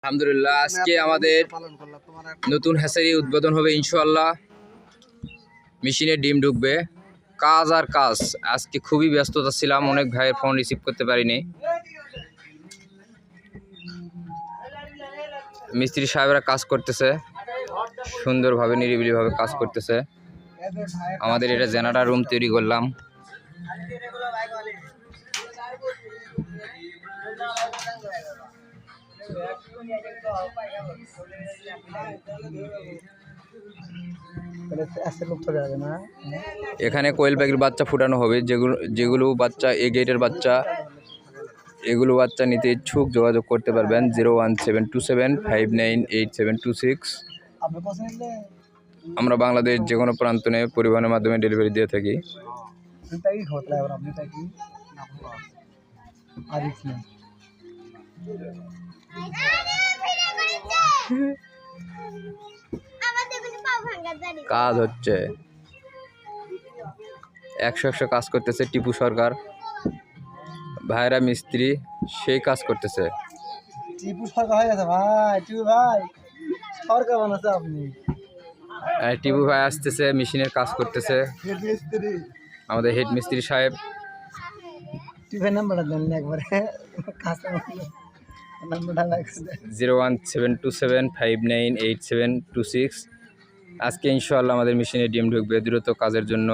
আলহামদুলিল্লাহ আজকে আমাদের নতুন হ্যাচারি উদ্বোধন হবে ইনশাআল্লাহ। মেশিনে ডিম ঢুকবে, কাজ আর কাজ। আজকে খুবই ব্যস্ততা ছিলাম, অনেক ভাইয়ের ফোন রিসিভ করতে পারিনি। মিস্ত্রি সাহেবরা কাজ করতেছে, সুন্দরভাবে নিরিবিলিভাবে কাজ করতেছে। আমাদের এটা জেনারেটর রুম তৈরি করলাম। এখানে কোয়েল পাখির বাচ্চা ফুটানো হবে, যেগুলো বাচ্চা এ গেটের বাচ্চা, এগুলো বাচ্চা নিতে ইচ্ছুক যোগাযোগ করতে পারবেন 01727598726। আমরা বাংলাদেশ যে কোনো প্রান্তনে পরিবহনের মাধ্যমে ডেলিভারি দিয়ে থাকি। কাজ হচ্ছে 100 কাজ করতেছে টিপু সরকার, ভাইরা মিস্ত্রি সেই কাজ করতেছে। টিপু সরকার হয়ে গেছে ভাই, টিপু ভাই সরকার বানাচ্ছে আপনি। টিপু ভাই আসতেছে, মেশিনের কাজ করতেছে আমাদের হেড মিস্ত্রি সাহেব। টিপের নাম্বারটা দেন একবারে, কাজ নাম্বারটা লাগছে 01727598726। আজকে ইনশাআল্লাহ আমাদের মেশিনে ডিম ঢুকবে, দ্রুত কাজের জন্য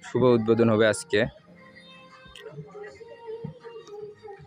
শুভ উদ্বোধন হবে আজকে।